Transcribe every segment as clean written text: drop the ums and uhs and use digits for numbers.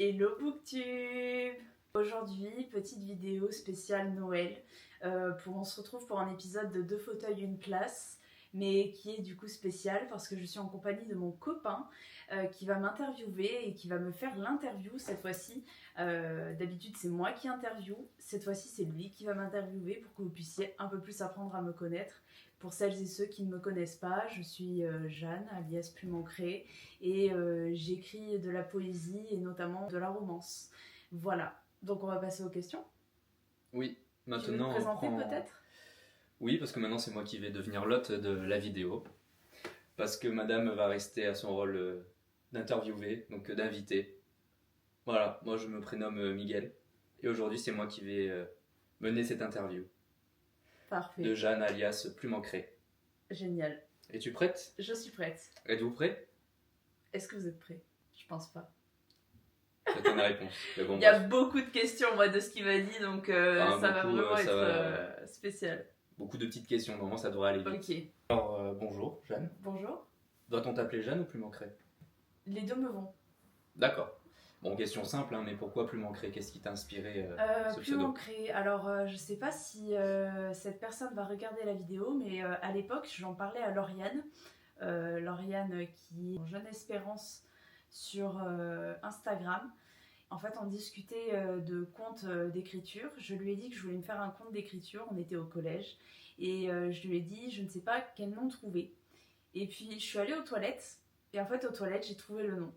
Hello Booktube! Aujourd'hui, petite vidéo spéciale Noël. On se retrouve pour un épisode de 2 fauteuils, une place, mais qui est du coup spécial parce que je suis en compagnie de mon copain qui va m'interviewer et qui va me faire l'interview cette fois-ci. D'habitude, c'est moi qui interviewe. Cette fois-ci, c'est lui qui va m'interviewer pour que vous puissiez un peu plus apprendre à me connaître. Pour celles et ceux qui ne me connaissent pas, je suis Jeanne, alias Plume Ancrée, et j'écris de la poésie et notamment de la romance. Voilà, donc on va passer aux questions. Oui, maintenant Tu veux te présenter peut-être ? Oui, parce que maintenant c'est moi qui vais devenir l'hôte de la vidéo. Parce que madame va rester à son rôle d'interviewer, donc d'inviter. Voilà, moi je me prénomme Miguel. Et aujourd'hui c'est moi qui vais mener cette interview. Parfait. De Jeanne alias Plume Ancrée. Génial. Es-tu prête ? Je suis prête. Êtes-vous prêt ? Est-ce que vous êtes prêts ? Je pense pas. J'attends la réponse. Mais bon, il y a beaucoup de questions moi de ce qu'il m'a dit, donc ça va vraiment ça être spécial. Beaucoup de petites questions, normalement ça devrait aller vite. Ok. Alors bonjour Jeanne. Bonjour. Doit-on t'appeler Jeanne ou Plume Ancrée ? Les deux me vont. D'accord. Bon, question simple, mais pourquoi Plume Ancrée ? Qu'est-ce qui t'a inspiré ce Plume pseudo ? Ancrée. Alors, je sais pas si cette personne va regarder la vidéo, mais à l'époque, j'en parlais à Lauriane. Lauriane qui est en Jeune Espérance sur Instagram. En fait, on discutait de comptes d'écriture. Je lui ai dit que je voulais me faire un compte d'écriture. On était au collège. Et je lui ai dit, je ne sais pas quel nom trouver. Et puis, je suis allée aux toilettes. Et en fait, aux toilettes, j'ai trouvé le nom.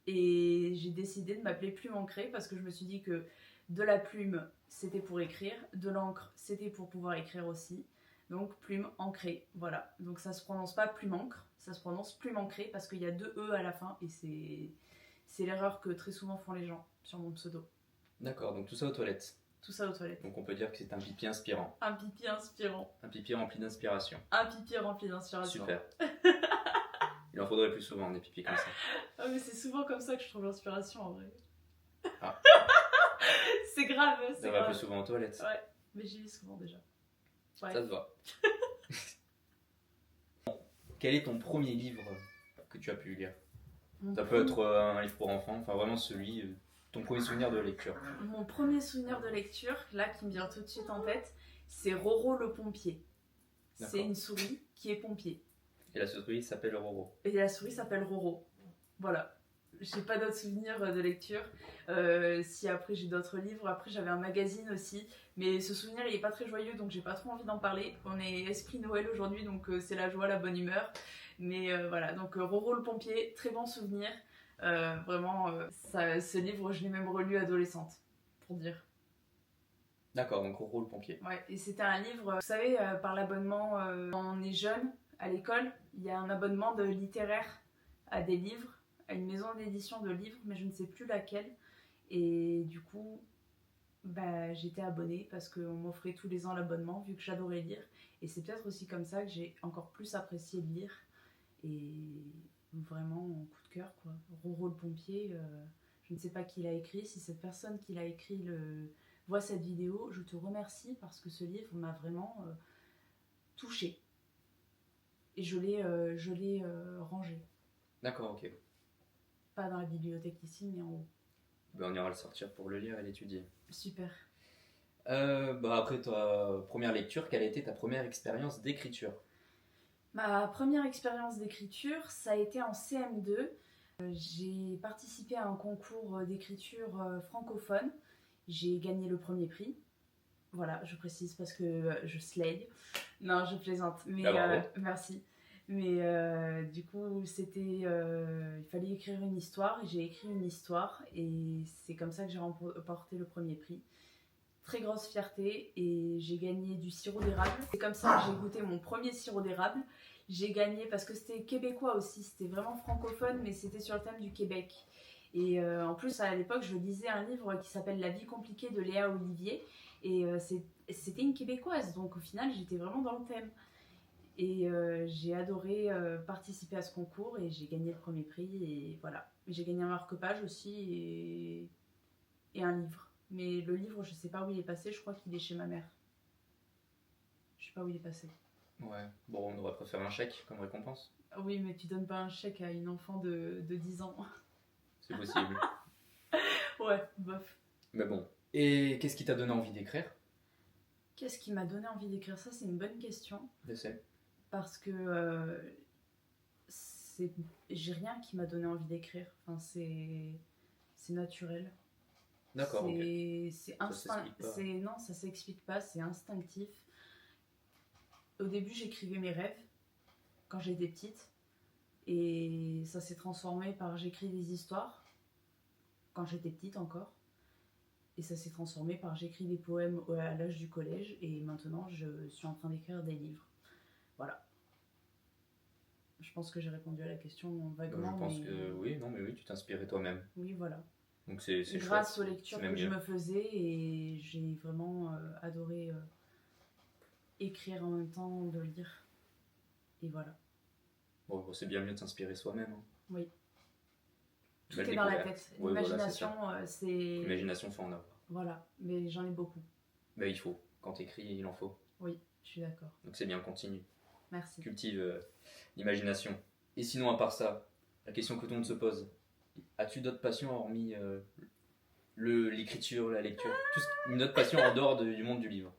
Et j'ai décidé de m'appeler Plume Ancrée parce que je me suis dit que de la plume, c'était pour écrire. De l'encre, c'était pour pouvoir écrire aussi. Donc, Plume Ancrée. Voilà. Donc, ça se prononce pas Plume Encre. Ça se prononce Plume Ancrée parce qu'il y a 2 E à la fin. Et c'est l'erreur que très souvent font les gens sur mon pseudo. D'accord, donc tout ça aux toilettes. Tout ça aux toilettes. Donc on peut dire que c'est un pipi inspirant. Un pipi inspirant. Un pipi rempli d'inspiration. Un pipi rempli d'inspiration. Super. Il en faudrait plus souvent des pipis comme ça. Ah mais c'est souvent comme ça que je trouve l'inspiration en vrai. Ah. C'est grave, c'est Ça va plus souvent aux toilettes. Ouais, mais j'y vais souvent déjà. Ouais. Ça te va. Quel est ton premier livre que tu as pu lire ? Ça peut être un livre pour enfants, enfin vraiment celui, ton premier souvenir de lecture. Mon premier souvenir de lecture, là qui me vient tout de suite en tête, c'est Roro le pompier. D'accord. C'est une souris qui est pompier. Et la souris s'appelle Roro. Et la souris s'appelle Roro. Voilà. J'ai pas d'autres souvenirs de lecture. Si après j'ai d'autres livres, après j'avais un magazine aussi. Mais ce souvenir il est pas très joyeux donc j'ai pas trop envie d'en parler. On est esprit Noël aujourd'hui donc c'est la joie, la bonne humeur. Mais voilà, donc Roro le pompier, très bon souvenir. Vraiment, ce livre je l'ai même relu adolescente, pour dire. D'accord, donc Roro le pompier. Ouais, et c'était un livre, vous savez, par l'abonnement, quand on est jeune, à l'école, il y a un abonnement de littéraire à des livres, à une maison d'édition de livres, mais je ne sais plus laquelle. Et du coup, j'étais abonnée parce qu'on m'offrait tous les ans l'abonnement, vu que j'adorais lire. Et c'est peut-être aussi comme ça que j'ai encore plus apprécié de lire. Et vraiment, coup de cœur, quoi. Roro le pompier, je ne sais pas qui l'a écrit. Si cette personne qui l'a écrit voit cette vidéo, je te remercie parce que ce livre m'a vraiment touchée. Et je l'ai rangé. D'accord, ok. Pas dans la bibliothèque ici, mais en haut. On ira le sortir pour le lire et l'étudier. Super. Après ta première lecture, quelle a été ta première expérience d'écriture ? Ma première expérience d'écriture, ça a été en CM2. J'ai participé à un concours d'écriture francophone. J'ai gagné le premier prix. Voilà, je précise parce que je slay. Non, je plaisante. Mais merci. Mais du coup, il fallait écrire une histoire. J'ai écrit une histoire et c'est comme ça que j'ai remporté le premier prix. Très grosse fierté et j'ai gagné du sirop d'érable. C'est comme ça que j'ai goûté mon premier sirop d'érable. J'ai gagné parce que c'était québécois aussi, c'était vraiment francophone mais c'était sur le thème du Québec. Et en plus à l'époque je lisais un livre qui s'appelle La vie compliquée de Léa Olivier et c'était une québécoise donc au final j'étais vraiment dans le thème. Et j'ai adoré participer à ce concours et j'ai gagné le premier prix et voilà. J'ai gagné un marque-page aussi et un livre. Mais le livre, je sais pas où il est passé, je crois qu'il est chez ma mère. Je sais pas où il est passé. Ouais, bon, on aurait préféré un chèque comme récompense. Oui, mais tu donnes pas un chèque à une enfant de 10 ans. C'est possible. Ouais, bof. Mais bon. Et qu'est-ce qui t'a donné envie d'écrire? Qu'est-ce qui m'a donné envie d'écrire ça? C'est une bonne question. Je sais. Parce que j'ai rien qui m'a donné envie d'écrire. Enfin, c'est naturel. D'accord, ok. C'est Ça s'explique pas. Non, ça s'explique pas, c'est instinctif. Au début, j'écrivais mes rêves quand j'étais petite. Et ça s'est transformé par j'écris des histoires quand j'étais petite encore. Et ça s'est transformé par j'écris des poèmes à l'âge du collège. Et maintenant, je suis en train d'écrire des livres. Voilà. Je pense que j'ai répondu à la question vaguement. Je pense que oui, non, mais oui, tu t'inspirais toi-même. Oui, voilà. Donc c'est Grâce chouette. aux lectures C'est même que je mieux. me faisais, et j'ai vraiment adoré écrire en même temps de lire. Et voilà. Bon, c'est bien mieux de s'inspirer soi-même. Hein. Oui. Tout Belle est dans la découverte. tête. Oui, voilà, L'imagination, c'est... L'imagination, faut en avoir. Voilà, mais j'en ai beaucoup. Ben, il faut. Quand t'écris, il en faut. Oui, je suis d'accord. Donc c'est bien, continue. Merci. Cultive l'imagination. Et sinon, à part ça, la question que tout le monde se pose, as-tu d'autres passions hormis l'écriture, la lecture, une autre passion en dehors du monde du livre?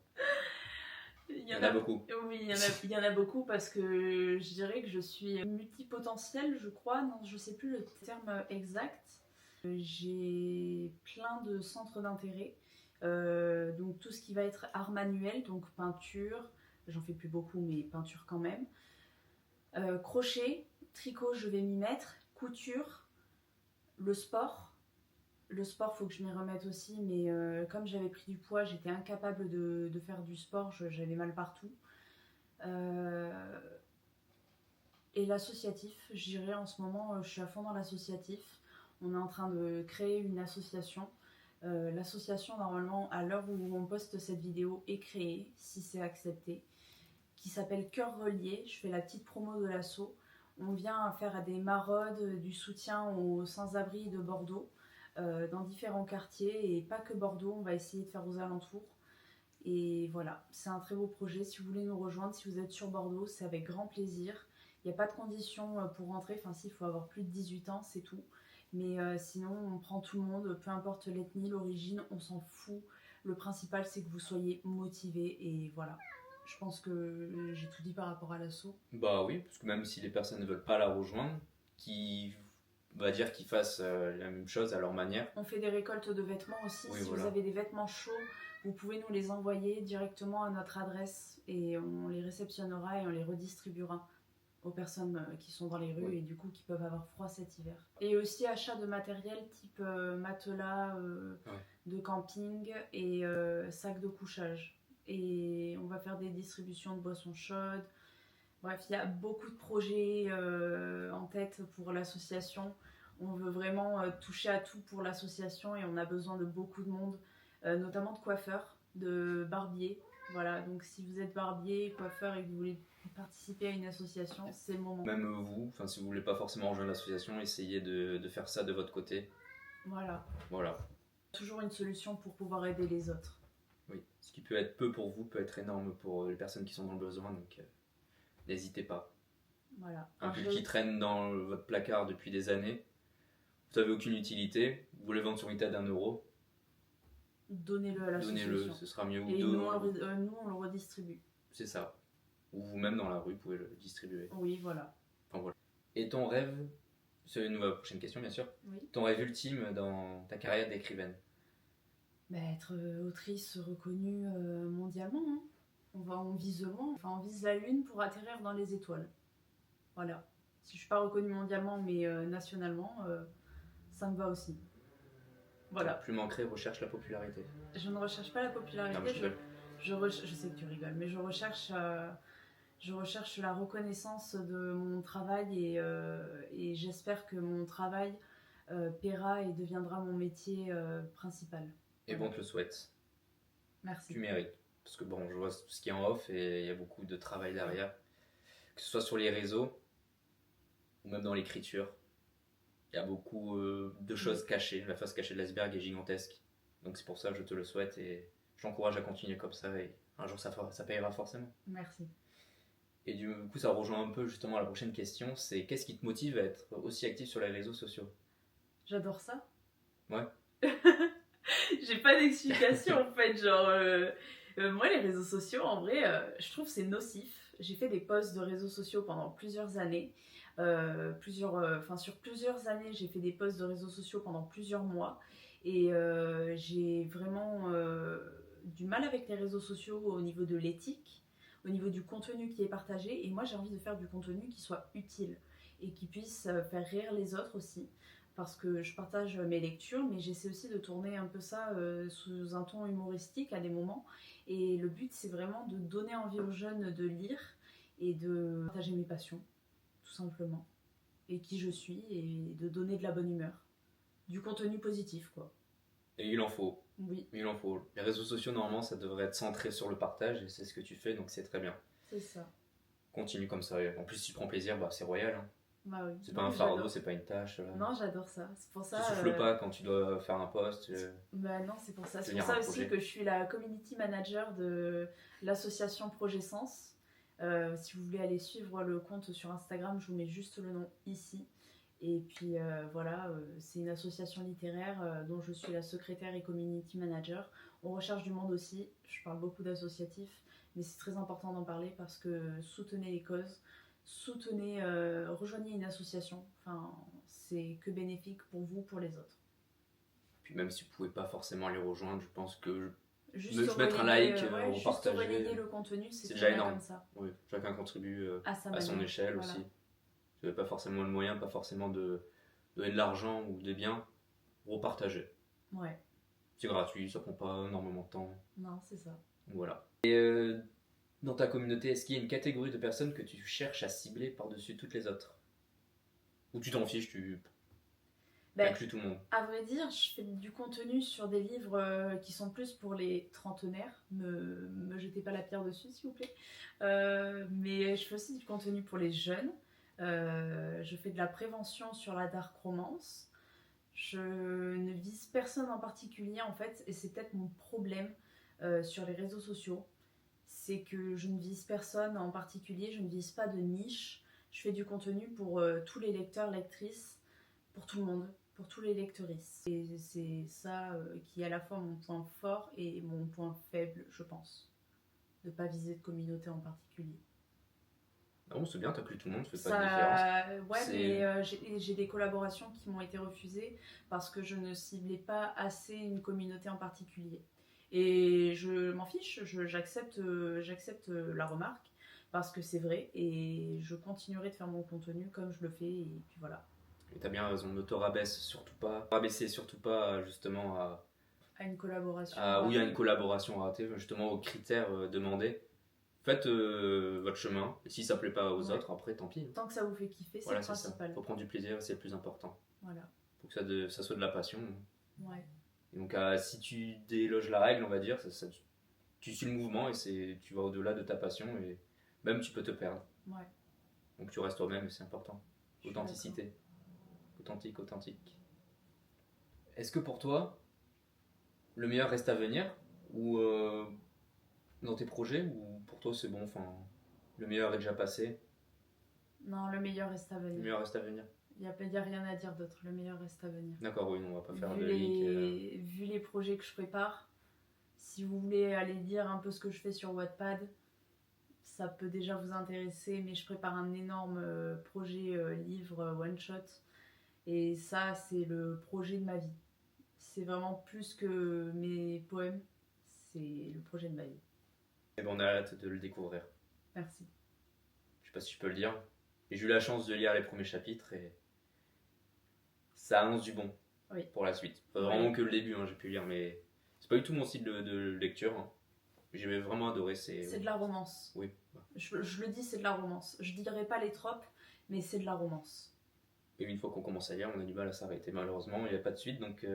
Il y en a beaucoup. Oui, il y en a beaucoup parce que je dirais que je suis multipotentielle, je crois. Non, je sais plus le terme exact. J'ai plein de centres d'intérêt. Donc tout ce qui va être art manuel, donc peinture, j'en fais plus beaucoup, mais peinture quand même. Crochet, tricot, je vais m'y mettre. Couture, le sport. Le sport, faut que je m'y remette aussi, mais comme j'avais pris du poids, j'étais incapable de faire du sport, j'avais mal partout. Et l'associatif, je dirais en ce moment, je suis à fond dans l'associatif. On est en train de créer une association. L'association, normalement, à l'heure où on poste cette vidéo, est créée, si c'est accepté, qui s'appelle Cœur Relié. Je fais la petite promo de l'asso. On vient faire des maraudes, du soutien aux sans-abri de Bordeaux, dans différents quartiers, et pas que Bordeaux, on va essayer de faire aux alentours. Et voilà, c'est un très beau projet. Si vous voulez nous rejoindre, si vous êtes sur Bordeaux, c'est avec grand plaisir. Il n'y a pas de conditions pour rentrer, enfin si, il faut avoir plus de 18 ans, c'est tout. Mais sinon, on prend tout le monde, peu importe l'ethnie, l'origine, on s'en fout. Le principal, c'est que vous soyez motivés, et voilà. Je pense que j'ai tout dit par rapport à l'asso. Bah oui, parce que même si les personnes ne veulent pas la rejoindre, qui va dire qu'ils fassent la même chose à leur manière. On fait des récoltes de vêtements aussi. Oui, si voilà. vous avez des vêtements chauds, vous pouvez nous les envoyer directement à notre adresse et on les réceptionnera et on les redistribuera aux personnes qui sont dans les rues, Oui. et du coup qui peuvent avoir froid cet hiver. Et aussi achat de matériel type matelas de camping et sacs de couchage. Et on va faire des distributions de boissons chaudes. Bref, il y a beaucoup de projets en tête pour l'association. On veut vraiment toucher à tout pour l'association et on a besoin de beaucoup de monde, notamment de coiffeurs, de barbiers. Voilà, donc si vous êtes barbier, coiffeur et que vous voulez participer à une association, c'est le moment. Même vous, enfin si vous voulez pas forcément rejoindre l'association, essayez de faire ça de votre côté. Voilà. Voilà. Toujours une solution pour pouvoir aider les autres. Oui, ce qui peut être peu pour vous peut être énorme pour les personnes qui sont dans le besoin, donc n'hésitez pas. Voilà. Un pull qui traîne dans votre placard depuis des années, vous n'avez aucune utilité, vous voulez vendre sur une tête d'€1, donnez-le à l'association. Donnez-le, ce sera mieux. Et nous, on le redistribue. C'est ça. Ou vous-même dans la rue, vous pouvez le distribuer. Oui, voilà. Enfin, voilà. Et ton rêve, c'est une nouvelle prochaine question bien sûr, Oui. Ton rêve ultime dans ta carrière d'écrivaine? Être autrice reconnue mondialement. Hein. On vise loin, enfin on vise la lune pour atterrir dans les étoiles. Voilà. Si je suis pas reconnue mondialement mais nationalement, ça me va aussi. Voilà. Plus m'ancrer, recherche la popularité. Je ne recherche pas la popularité. Non, mais je sais que tu rigoles, mais je recherche la reconnaissance de mon travail et j'espère que mon travail paiera et deviendra mon métier principal. Et bon, on te le souhaite. Merci. Tu mérites. Parce que bon, je vois ce qui est en off et il y a beaucoup de travail derrière. Que ce soit sur les réseaux ou même dans l'écriture. Il y a beaucoup de choses cachées. La face cachée de l'iceberg est gigantesque. Donc c'est pour ça que je te le souhaite et je t'encourage à continuer comme ça et un jour ça payera forcément. Merci. Et du coup ça rejoint un peu justement la prochaine question, c'est qu'est-ce qui te motive à être aussi actif sur les réseaux sociaux? J'adore ça. Ouais. J'ai pas d'explication en fait. Genre, moi, les réseaux sociaux, en vrai, je trouve que c'est nocif. J'ai fait des posts de réseaux sociaux pendant plusieurs années. Sur plusieurs années, j'ai fait des posts de réseaux sociaux pendant plusieurs mois. Et j'ai vraiment du mal avec les réseaux sociaux au niveau de l'éthique, au niveau du contenu qui est partagé. Et moi, j'ai envie de faire du contenu qui soit utile et qui puisse faire rire les autres aussi. Parce que je partage mes lectures, mais j'essaie aussi de tourner un peu ça sous un ton humoristique à des moments. Et le but, c'est vraiment de donner envie aux jeunes de lire et de partager mes passions, tout simplement. Et qui je suis, et de donner de la bonne humeur. Du contenu positif, quoi. Et il en faut. Oui, Il en faut. Les réseaux sociaux, normalement, ça devrait être centré sur le partage et c'est ce que tu fais, donc c'est très bien. c'est ça. Continue comme ça. En plus, si tu prends plaisir, bah, c'est royal. Hein. Bah oui. C'est pas un fardeau, c'est pas une tâche. Non, j'adore ça. C'est pour ça. Tu souffles pas quand tu dois faire un post. Bah non, c'est pour ça. C'est tenir pour ça un aussi projet. que je suis la community manager de l'association Projet Sens. Si vous voulez aller suivre le compte sur Instagram, je vous mets juste le nom ici. Et puis voilà, c'est une association littéraire dont je suis la secrétaire et community manager. On recherche du monde aussi. Je parle beaucoup d'associatifs, mais c'est très important d'en parler parce que soutenez les causes, rejoignez une association. Enfin, c'est que bénéfique pour vous, pour les autres. Puis même si vous pouvez pas forcément les rejoindre, je pense que Juste mettre un relayer, like, juste repartager, relayer le contenu, c'est c'est très déjà bien énorme. comme ça. Oui, chacun contribue À sa à son manière. échelle Voilà. aussi. Vous n'avez pas forcément le moyen, pas forcément de donner de l'argent ou des biens, repartager. Ouais, C'est gratuit, ça prend pas énormément de temps. non, c'est ça. Donc voilà. Et dans ta communauté, est-ce qu'il y a une catégorie de personnes que tu cherches à cibler par-dessus toutes les autres? Ou tu t'en fiches, tu Ben, inclus tout le monde? à vrai dire, je fais du contenu sur des livres qui sont plus pour les trentenaires. Me jetez pas la pierre dessus, s'il vous plaît. Mais je fais aussi du contenu pour les jeunes. Je fais de la prévention sur la dark romance. Je ne vise personne en particulier, en fait, et c'est peut-être mon problème sur les réseaux sociaux. C'est que je ne vise personne en particulier, je ne vise pas de niche. Je fais du contenu pour tous les lecteurs, lectrices, pour tout le monde, pour tous les lectrices. Et c'est ça qui est à la fois mon point fort et mon point faible, je pense. De ne pas viser de communauté en particulier. Ah bon, c'est bien, t'inclus tout le monde, tu fais pas de différence. Ouais, C'est- mais j'ai des collaborations qui m'ont été refusées parce que je ne ciblais pas assez une communauté en particulier. Et je m'en fiche, j'accepte la remarque parce que c'est vrai et je continuerai de faire mon contenu comme je le fais et puis voilà. Et t'as bien raison, ne te rabaisse surtout pas. Rabaisser surtout pas justement À une collaboration. oui, à une collaboration ratée, justement aux critères demandés. Faites votre chemin, et si ça plaît pas aux Ouais. autres, après tant pis. Tant que ça vous fait kiffer, c'est Voilà, le c'est ça. principal. Faut prendre du plaisir, c'est le plus important. Voilà. Faut que ça soit de la passion. Ouais. Et donc si tu déloges la règle, on va dire, tu suis le mouvement et tu vas au-delà de ta passion et même tu peux te perdre. Ouais. Donc tu restes toi-même et c'est important. Je suis Authenticité. Authentique. Est-ce que pour toi, le meilleur reste à venir ou dans tes projets ou pour toi c'est bon, enfin le meilleur est déjà passé, Non, le meilleur reste à le venir. meilleur reste à venir? Il n'y a rien à dire d'autre. Le meilleur reste à venir. D'accord, oui, on va pas faire Vu de link. vu les projets que je prépare, si vous voulez aller lire un peu ce que je fais sur Wattpad, ça peut déjà vous intéresser, mais je prépare un énorme projet livre one shot. Et ça, c'est le projet de ma vie. C'est vraiment plus que mes poèmes, c'est le projet de ma vie. Et ben on a hâte de le découvrir. Merci. Je sais pas si je peux le dire. Et j'ai eu la chance de lire les premiers chapitres et ça annonce du bon Oui. pour la suite. Pas vraiment que le début, hein, j'ai pu lire, mais c'est pas du tout mon style de lecture. Hein. J'ai vraiment adoré. C'est de la romance. Oui. Je le dis, c'est de la romance. Je dirais pas les tropes, mais c'est de la romance. Et une fois qu'on commence à lire, on a du mal à s'arrêter. Malheureusement, il n'y a pas de suite, donc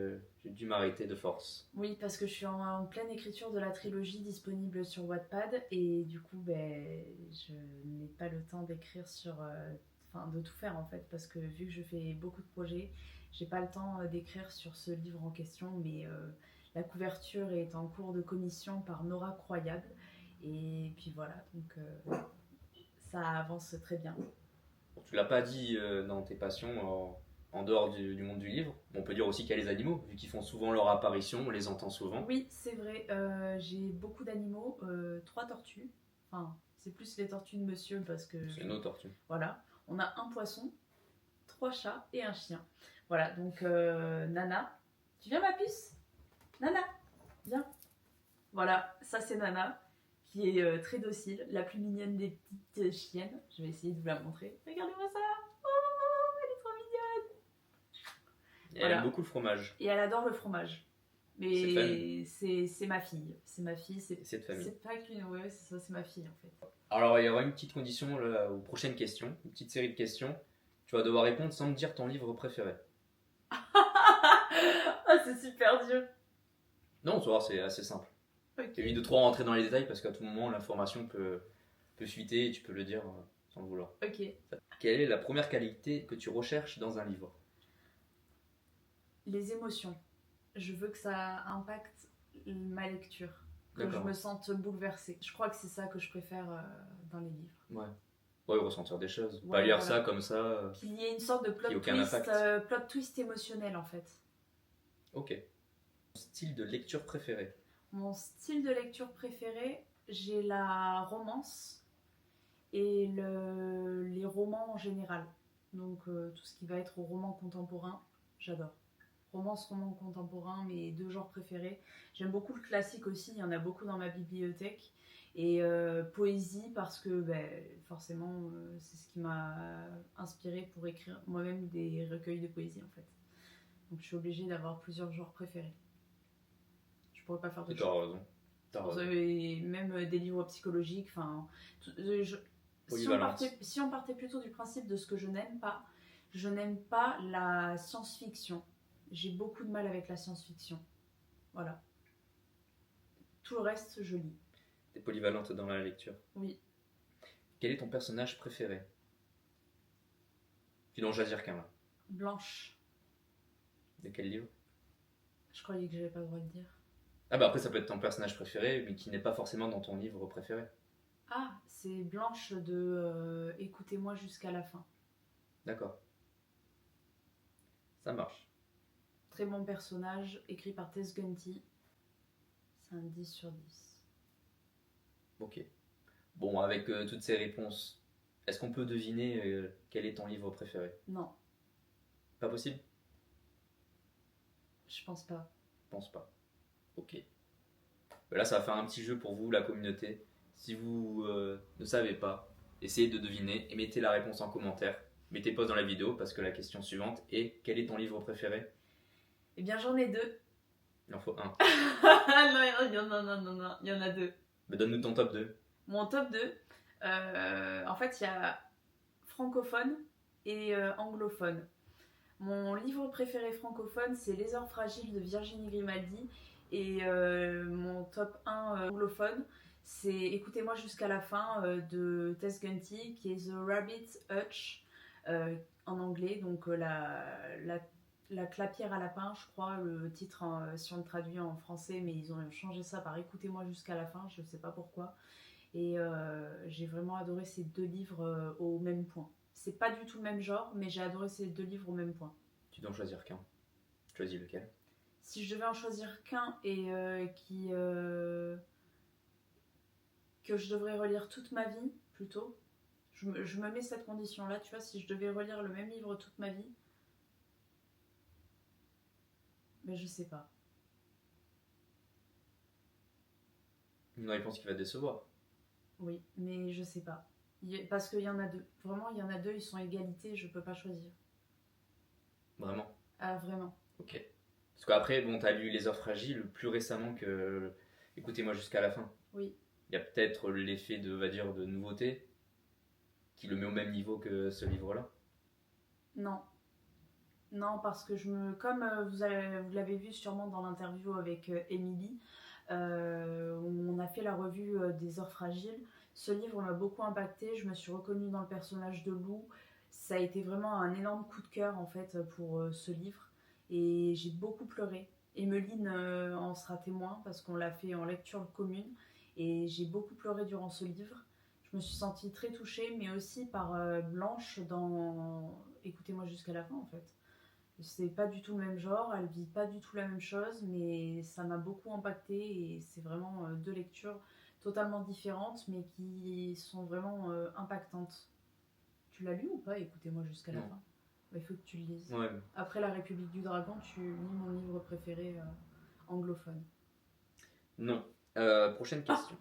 j'ai dû m'arrêter de force. Oui, parce que je suis en pleine écriture de la trilogie disponible sur Wattpad et du coup, je n'ai pas le temps d'écrire de tout faire en fait, parce que vu que je fais beaucoup de projets, j'ai pas le temps d'écrire sur ce livre en question, mais la couverture est en cours de commission par Nora Croyable et puis voilà, donc ça avance très bien. Bon, tu l'as pas dit dans tes passions, alors en dehors du monde du livre. On peut dire aussi qu'il y a les animaux, vu qu'ils font souvent leur apparition, on les entend souvent. Oui, c'est vrai. J'ai beaucoup d'animaux. 3 tortues. Enfin, c'est plus les tortues de monsieur parce que... C'est nos tortues. Voilà. On a un poisson, 3 chats et un chien. Voilà, donc Nana. Tu viens ma puce? Nana, viens. Voilà, ça c'est Nana, qui est très docile, la plus mignonne des petites chiennes. Je vais essayer de vous la montrer. Regardez-moi ça. Oh, elle est trop mignonne. Et Voilà. elle aime beaucoup le fromage. Et elle adore le fromage. Mais c'est ma fille. C'est ma fille. C'est de famille. C'est pas qu'une... Ouais, c'est ça, c'est ma fille en fait. Alors, il y aura une petite condition là, aux prochaines questions, une petite série de questions. Tu vas devoir répondre sans me dire ton livre préféré. Ah, c'est super dur. Non, tu vois, c'est assez simple. Ok. Évite de trop rentrer dans les détails parce qu'à tout moment, l'information peut fuiter et tu peux le dire sans le vouloir. Ok. Quelle est la première qualité que tu recherches dans un livre? Les émotions. Je veux que ça impacte ma lecture. Que je D'accord. me sente bouleversée. Je crois que c'est ça que je préfère dans les livres. Ouais. Ouais, ressentir des choses. Ouais, Pas lire voilà. ça comme ça. Qu'il y ait une sorte de Qui ait aucun impact. plot twist émotionnel en fait. Ok. Style de lecture préféré? Mon style de lecture préféré, j'ai la romance et les romans en général. Donc tout ce qui va être roman contemporain, j'adore. Romance, roman contemporain, mes 2 genres préférés. J'aime beaucoup le classique aussi, il y en a beaucoup dans ma bibliothèque. Et poésie parce que forcément c'est ce qui m'a inspirée pour écrire moi-même des recueils de poésie en fait. Donc je suis obligée d'avoir plusieurs genres préférés. Je pourrais pas faire de Tu as choix. raison. T'as raison. Et même des livres psychologiques. Enfin, si on partait plutôt du principe de ce que je n'aime pas la science-fiction. J'ai beaucoup de mal avec la science-fiction. Voilà. Tout le reste, je lis. T'es polyvalente dans la lecture. Oui. Quel est ton personnage préféré? Tu dois en choisir qu'un là. Blanche. De quel livre? Je croyais que j'avais pas le droit de dire. Ah bah après ça peut être ton personnage préféré, mais qui n'est pas forcément dans ton livre préféré. Ah, c'est Blanche de Écoutez-moi jusqu'à la fin. D'accord. Ça marche. Très bon personnage, écrit par Tess Gunty. C'est un 10 sur 10. Ok. Bon, avec toutes ces réponses, est-ce qu'on peut deviner quel est ton livre préféré? Non, Pas possible? je pense pas. Je pense pas. Ok. Là, ça va faire un petit jeu pour vous, la communauté. Si vous ne savez pas, essayez de deviner et mettez la réponse en commentaire. Mettez pause dans la vidéo parce que la question suivante est: quel est ton livre préféré? Eh bien, j'en ai 2. Il en faut un. Non, il y en a 2. Mais donne-nous ton top 2. Mon top 2, en fait, il y a francophone et anglophone. Mon livre préféré francophone, c'est Les Heures Fragiles de Virginie Grimaldi. Et mon top 1 anglophone, c'est Écoutez-moi jusqu'à la fin de Tess Gunty, qui est The Rabbit Hutch en anglais. Donc la clapière à lapin, je crois, le titre si on le traduit en français, mais ils ont changé ça par Écoutez-moi jusqu'à la fin, je ne sais pas pourquoi. Et j'ai vraiment adoré ces 2 livres au même point. C'est pas du tout le même genre, mais j'ai adoré ces 2 livres au même point. Tu dois en choisir qu'un. Choisis lequel? Si je devais en choisir qu'un et que je devrais relire toute ma vie, plutôt, je me mets cette condition-là, tu vois, si je devais relire le même livre toute ma vie, mais je sais pas. Une réponse qui va te décevoir. Oui, mais je sais pas. Parce qu'il y en a 2. Vraiment, il y en a 2, ils sont égalité, je peux pas choisir. Vraiment? Ah, vraiment. Ok. Parce qu'après, bon, t'as lu Les Heures Fragiles plus récemment que Écoutez-moi jusqu'à la fin. Oui. Il y a peut-être l'effet de, on va dire, de nouveauté qui le met au même niveau que ce livre-là. Non. Non, parce que comme vous l'avez vu sûrement dans l'interview avec Émilie, on a fait la revue des Heures Fragiles. Ce livre m'a beaucoup impactée, je me suis reconnue dans le personnage de Lou. Ça a été vraiment un énorme coup de cœur en fait pour ce livre. Et j'ai beaucoup pleuré. Emeline en sera témoin parce qu'on l'a fait en lecture commune. Et j'ai beaucoup pleuré durant ce livre. Je me suis sentie très touchée, mais aussi par Blanche dans Écoutez-moi jusqu'à la fin en fait. C'est pas du tout le même genre, elle vit pas du tout la même chose, mais ça m'a beaucoup impacté et c'est vraiment deux lectures totalement différentes, mais qui sont vraiment impactantes. Tu l'as lu ou pas? Écoutez-moi jusqu'à la Non. fin. Bah, il faut que tu le lises. Ouais. Après La République du Dragon, tu lis mon livre préféré anglophone. Non. Prochaine question.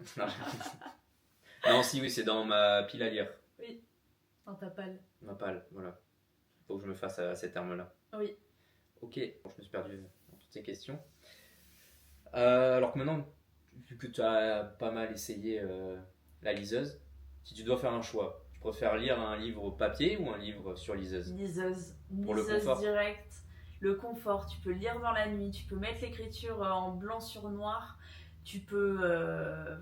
Non, si, oui, c'est dans ma pile à lire. Oui, dans ta palle. Ma palle, voilà. Faut que je me fasse à ces termes-là. Oui. Ok, bon, je me suis perdu dans toutes ces questions. Alors que maintenant, vu que tu as pas mal essayé la liseuse, si tu dois faire un choix, tu préfères lire un livre papier ou un livre sur liseuse? Liseuse. Pour le Liseuse confort. directe. Le confort. Tu peux lire dans la nuit, tu peux mettre l'écriture en blanc sur noir, tu peux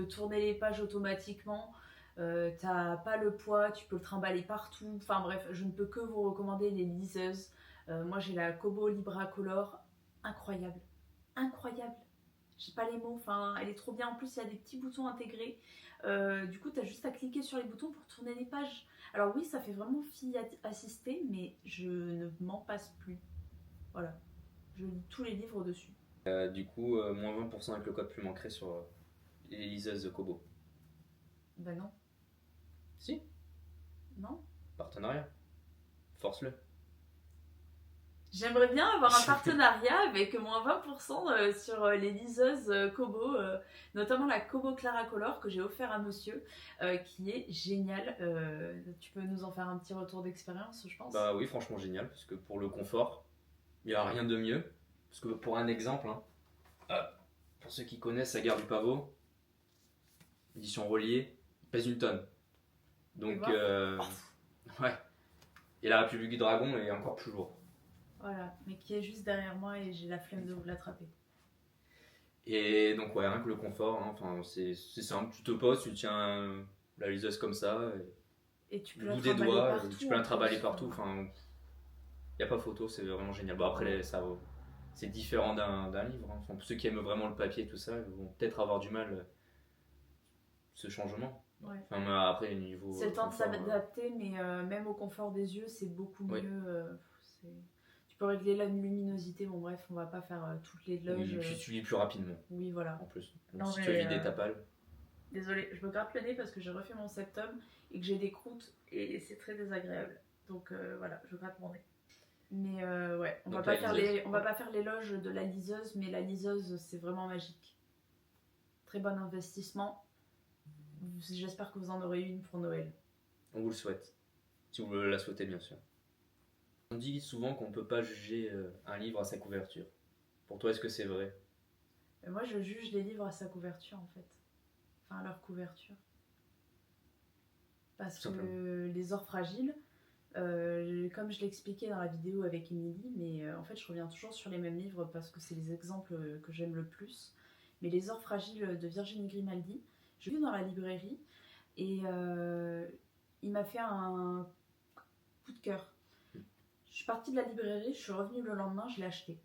tourner les pages automatiquement. T'as pas le poids, tu peux le trimballer partout. Enfin bref, je ne peux que vous recommander les liseuses. Moi j'ai la Kobo Libracolor, incroyable, incroyable. J'ai pas les mots, enfin elle est trop bien. En plus il y a des petits boutons intégrés. Du coup t'as juste à cliquer sur les boutons pour tourner les pages. Alors oui, ça fait vraiment fille assistée, mais je ne m'en passe plus. Voilà, je lis tous les livres dessus. Du coup, moins 20% avec le code plus manquerait sur les liseuses Kobo. Ben non, Si, non. partenariat. Force-le. J'aimerais bien avoir un partenariat avec moins 20% sur les liseuses Kobo, notamment la Kobo Claracolor que j'ai offert à monsieur, qui est géniale. Tu peux nous en faire un petit retour d'expérience, je pense. Bah oui, franchement génial, parce que pour le confort, il n'y a rien de mieux. Parce que pour un exemple, hein, pour ceux qui connaissent la gare du Pavot, édition reliée, il pèse une tonne. Donc, voir. ouais. Et la République du Dragon est encore plus lourd. Voilà, mais qui est juste derrière moi et j'ai la flemme de vous l'attraper. Et donc, ouais, rien que le confort, hein, enfin, c'est simple. Tu te poses, tu tiens la liseuse comme ça, Et tu peux le la bout des trimballer doigts, partout. et tu peux la en trimballer plus. partout. Enfin, il n'y a pas photo, c'est vraiment génial. Bon, après, ça, c'est différent d'un livre. Hein. Enfin, pour ceux qui aiment vraiment le papier et tout ça, ils vont peut-être avoir du mal ce changement. Ouais. Enfin, mais après, niveau. C'est le temps de confort, s'adapter, mais même au confort des yeux, c'est beaucoup Oui. mieux. Tu peux régler la luminosité. Bon, bref, on va pas faire toutes les loges. Oui, et puis tu lis plus rapidement, Oui, voilà. en plus. Non, Donc, si mais, tu veux vider ta palle. Désolée, je me gratte le nez parce que j'ai refait mon septum et que j'ai des croûtes et c'est très désagréable. Donc voilà, je gratte mon nez. Mais ouais, on va pas faire l'éloge de la liseuse, mais la liseuse c'est vraiment magique. Très bon investissement. J'espère que vous en aurez une pour Noël. On vous le souhaite. Si vous la souhaitez, bien sûr. On dit souvent qu'on ne peut pas juger un livre à sa couverture. Pour toi, est-ce que c'est vrai? Mais moi je juge les livres à sa couverture en fait. Enfin à leur couverture. Parce que les ors fragiles, comme je l'expliquais dans la vidéo avec Émilie, mais en fait je reviens toujours sur les mêmes livres parce que c'est les exemples que j'aime le plus. Mais les ors fragiles de Virginie Grimaldi, je l'ai vu dans la librairie et il m'a fait un coup de cœur. Je suis partie de la librairie, je suis revenue le lendemain, je l'ai acheté.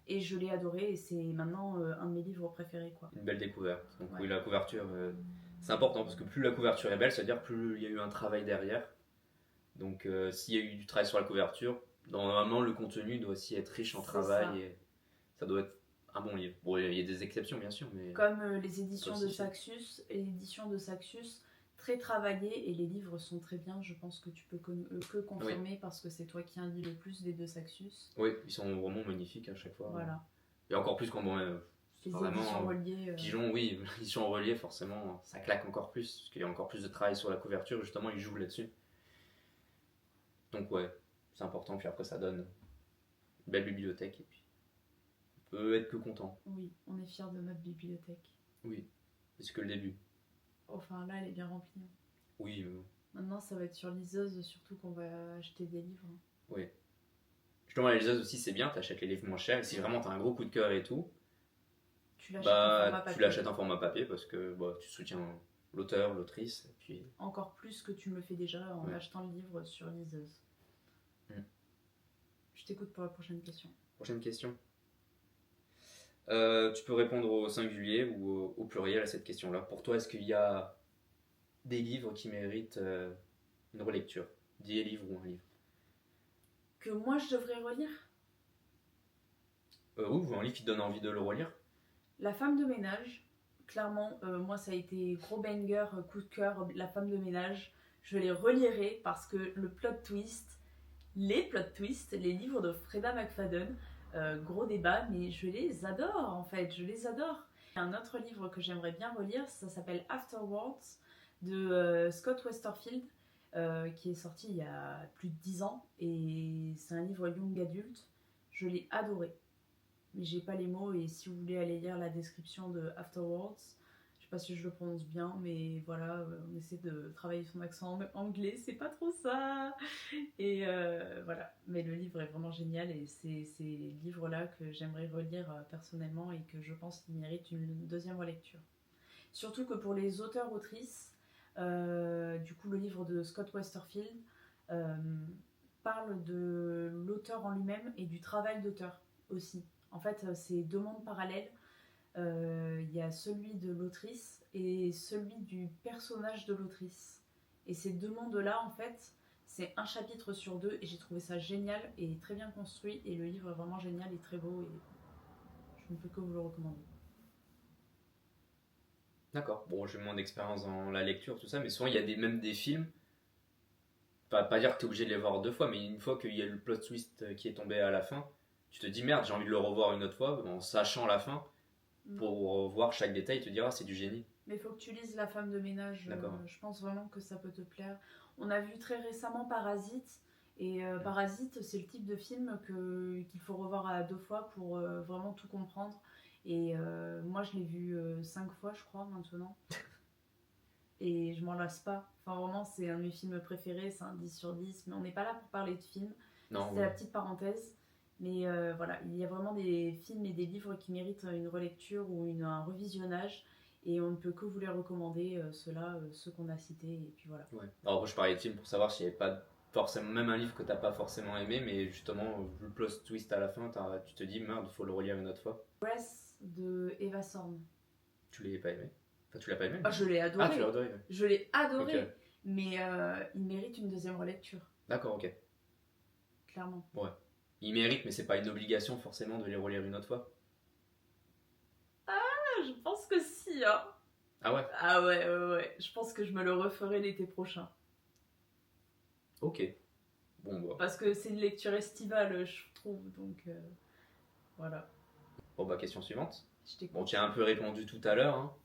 Et je l'ai adoré et c'est maintenant un de mes livres préférés. Quoi. Une belle découverte. Donc Ouais. oui, la couverture, c'est important parce que plus la couverture est belle, c'est-à-dire plus il y a eu un travail derrière. Donc s'il y a eu du travail sur la couverture, normalement le contenu doit aussi être riche en travail et ça doit être un bon livre. Bon, il y a des exceptions bien sûr, mais... Comme les éditions de Saxus, très travaillées et les livres sont très bien, je pense que tu peux que confirmer parce que c'est toi qui en lis le plus des deux Saxus. Oui, ils sont vraiment magnifiques à chaque fois. Voilà. Et encore plus quand bon, les vraiment, éditions reliées. Pigeon, oui, éditions reliées, forcément, ça claque encore plus parce qu'il y a encore plus de travail sur la couverture, justement, ils jouent là-dessus. Donc ouais, c'est important, puis après ça donne une belle bibliothèque et puis on peut être que content. Oui, on est fiers de notre bibliothèque. Oui, c'est que le début. Enfin là, elle est bien remplie. Oui. Maintenant, ça va être sur liseuse, surtout qu'on va acheter des livres. Oui. Justement, la liseuse aussi, c'est bien, t'achètes les livres moins chers. Si vraiment t'as un gros coup de cœur et tout, tu l'achètes en format papier parce que tu soutiens l'auteur, l'autrice. Et puis... Encore plus que tu me le fais déjà en achetant le livre sur liseuse. Je t'écoute pour la prochaine question. Prochaine question. Tu peux répondre au singulier ou au pluriel à cette question-là. Pour toi, est-ce qu'il y a des livres qui méritent une relecture? Des livres ou un livre? que moi je devrais relire. Oui, ou un livre qui te donne envie de le relire. La femme de ménage, clairement, moi ça a été gros banger, coup de cœur, La femme de ménage. Je les relirai parce que le plot twist, les plot twists, les livres de Freda McFadden, gros débat, mais je les adore en fait, je les adore. Un autre livre que j'aimerais bien relire, ça s'appelle Afterwards de Scott Westerfield, qui est sorti il y a plus de 10 ans, et c'est un livre young adulte. Je l'ai adoré. Mais j'ai pas les mots, et si vous voulez aller lire la description de Afterwards, je sais pas si je le prononce bien, mais voilà, on essaie de travailler son accent anglais, c'est pas trop ça. Et voilà, mais le livre est vraiment génial, et c'est ces livres-là que j'aimerais relire personnellement, et que je pense qu'ils méritent une deuxième relecture. Surtout que pour les auteurs-autrices, du coup le livre de Scott Westerfield euh, parle de l'auteur en lui-même et du travail d'auteur aussi. En fait, c'est deux mondes parallèles. Il y a celui de l'autrice et celui du personnage de l'autrice. Et ces deux mondes-là, en fait, c'est un chapitre sur deux, et j'ai trouvé ça génial et très bien construit. Et le livre est vraiment génial et très beau, et je ne peux que vous le recommander. D'accord. Bon, j'ai moins d'expérience dans la lecture, tout ça, mais souvent il y a même des films. Pas dire que tu es obligé de les voir deux fois, mais une fois qu'il y a le plot twist qui est tombé à la fin, tu te dis merde, j'ai envie de le revoir une autre fois, en sachant la fin, pour voir chaque détail et te dire ah, c'est du génie. Mais il faut que tu lises La femme de ménage, je pense vraiment que ça peut te plaire. On a vu très récemment Parasite, et Parasite, c'est le type de film qu'il faut revoir à deux fois pour vraiment tout comprendre. Et moi, je l'ai vu 5 fois, je crois, maintenant. Et je m'en lasse pas. Enfin, vraiment, c'est un de mes films préférés, c'est un 10 sur 10. Mais on n'est pas là pour parler de films. Non, C'était la petite parenthèse. Mais voilà, il y a vraiment des films et des livres qui méritent une relecture ou un revisionnage. Et on ne peut que vous les recommander, ceux-là, ceux qu'on a cités. Et puis voilà. Ouais. Alors, je parlais de films pour savoir s'il n'y avait pas forcément, même un livre que tu n'as pas forcément aimé, mais justement, le plot twist à la fin, tu te dis merde, il faut le relire une autre fois. Breath de Eva Thorne. Tu l'as pas aimé? Enfin, tu l'as pas aimé? Ah, je l'ai adoré. Ah, tu l'as adoré, ouais. Je l'ai adoré. Ok. Mais il mérite une deuxième relecture. D'accord, ok. Clairement. Ouais. Il mérite, mais c'est pas une obligation forcément de les relire une autre fois. Ah, je pense que si, hein. Ah ouais? Ah ouais. Je pense que je me le referai l'été prochain. Ok. Bon, bah. Parce que c'est une lecture estivale, je trouve. Donc, voilà. Bon, bah, question suivante. Je t'écoute. Bon, tu as un peu répondu tout à l'heure, hein,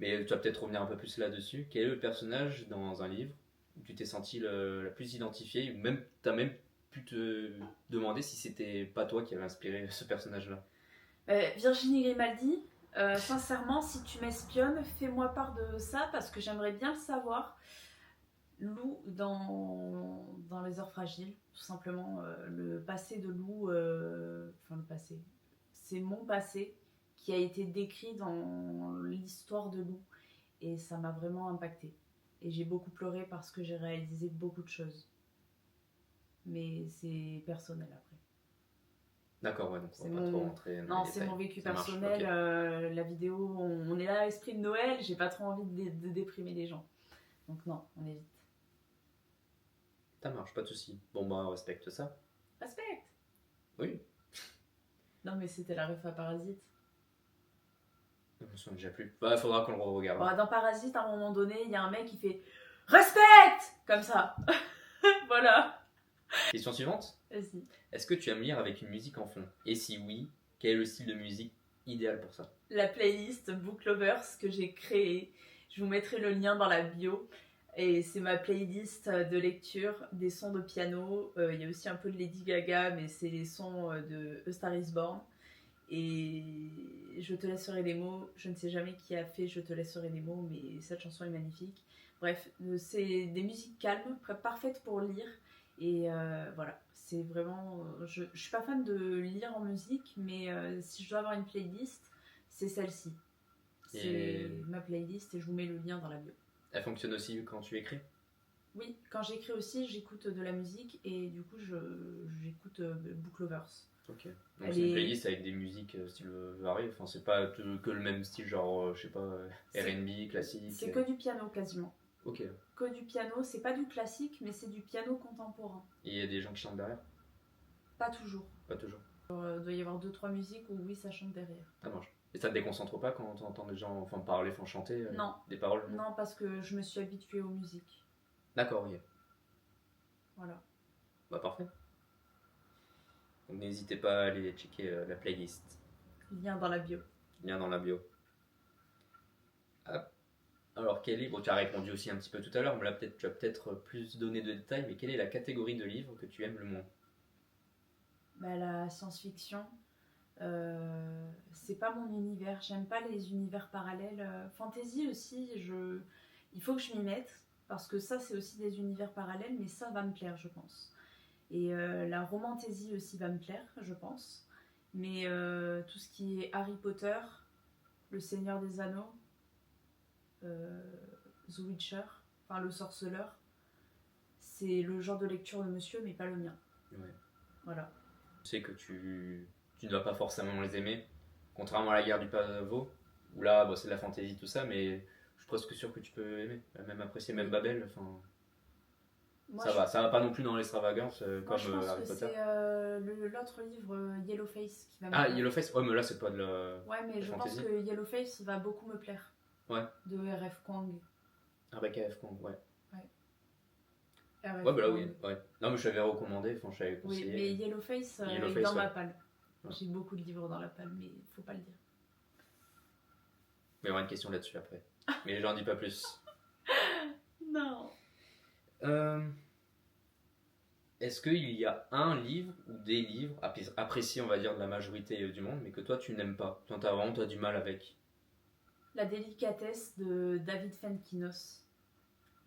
mais tu vas peut-être revenir un peu plus là-dessus. Quel est le personnage dans un livre où tu t'es senti la plus identifié, ou même tu as même pu te demander si c'était pas toi qui avait inspiré ce personnage-là? Virginie Grimaldi, sincèrement, si tu m'espionnes, fais-moi part de ça parce que j'aimerais bien le savoir. Lou dans Les Heures Fragiles, tout simplement. Le passé de Lou, enfin le passé, c'est mon passé qui a été décrit dans l'histoire de Lou, et ça m'a vraiment impactée. Et j'ai beaucoup pleuré parce que j'ai réalisé beaucoup de choses. Mais c'est personnel après. D'accord, ouais, donc on C'est va pas trop rentrer dans Non, les c'est détails. mon vécu Ça marche, personnel. ok. La vidéo, on est là à l'esprit de Noël, j'ai pas trop envie de déprimer les gens. Donc non, on évite. Ça marche, pas de soucis. Bon, bah, on respecte ça. Respecte. Oui. Non, mais c'était la ref à Parasite. Je me souviens déjà plus. Bah, faudra qu'on le regarde. Bon, dans Parasite, à un moment donné, il y a un mec qui fait respecte comme ça. Voilà. Question suivante. Vas-y. Est-ce que tu aimes lire avec une musique en fond? Et si oui, quel est le style de musique idéal pour ça? La playlist Book Lovers que j'ai créée. Je vous mettrai le lien dans la bio. Et c'est ma playlist de lecture, des sons de piano. Il y a aussi un peu de Lady Gaga, mais c'est les sons de A Star Is Born. Et Je te laisserai des mots. Je ne sais jamais qui a fait Je te laisserai des mots, mais cette chanson est magnifique. Bref, c'est des musiques calmes, parfaites pour lire. Et voilà, c'est vraiment... je suis pas fan de lire en musique, mais si je dois avoir une playlist, c'est celle-ci. C'est ma playlist, et je vous mets le lien dans la bio. Elle fonctionne aussi quand tu écris? Oui, quand j'écris aussi, j'écoute de la musique, et du coup, j'écoute Book Lovers. Ok. Donc c'est une playlist avec des musiques style variés. Enfin, c'est pas que le même style, genre, je sais pas, R&B, classique. C'est que du piano quasiment. Ok. Que du piano, c'est pas du classique, mais c'est du piano contemporain. Et il y a des gens qui chantent derrière? Pas toujours. Pas toujours. Il doit y avoir 2-3 musiques où oui, ça chante derrière. Ça marche. Et ça te déconcentre pas quand tu entends des gens parler, chanter Non. des paroles? Non, parce que je me suis habituée aux musiques. D'accord, ok. Voilà. Bah parfait. Donc n'hésitez pas à aller checker la playlist. Lien dans la bio. Lien dans la bio. Ah. Alors quel livre, tu as répondu aussi un petit peu tout à l'heure, mais là tu vas peut-être plus donner de détails, mais quelle est la catégorie de livres que tu aimes le moins? Bah, la science-fiction, c'est pas mon univers. J'aime pas les univers parallèles. Fantasy aussi, il faut que je m'y mette, parce que ça, c'est aussi des univers parallèles, mais ça va me plaire, je pense. Et la romantasy aussi va me plaire, je pense. Mais tout ce qui est Harry Potter, Le Seigneur des Anneaux, The Witcher, enfin Le Sorceleur, c'est le genre de lecture de monsieur, mais pas le mien. Ouais. Voilà. Tu sais que tu ne dois pas forcément les aimer, contrairement à la guerre du Pavot, où là c'est de la fantaisie tout ça, mais je suis presque sûr que tu peux aimer, même apprécier, même Babel, Moi, ça va pas non plus dans l'extravagance moi, je comme pense Harry que Potter. c'est l'autre livre, Yellowface, qui va me Ah, plaire. Yellowface, ouais, mais là c'est pas de la. Ouais, mais je pense que Yellowface va beaucoup me plaire. Ouais. De R.F. Kuang. Rebecca F. Kuang, ouais. R.F. Ouais, bah là Kuang. oui, ouais. Non, mais je l'avais recommandé, je l'avais conseillé. Oui, mais Yellowface, Yellowface, est dans ouais. ma palle. Ouais. J'ai beaucoup de livres dans la palle, mais faut pas le dire. Il y aura une question là-dessus après. Mais j'en dis pas plus. Non. Est-ce qu'il y a un livre ou des livres appréciés, on va dire, de la majorité du monde, mais que toi tu n'aimes pas? Toi, t'as du mal avec? La délicatesse de David Fenkinos.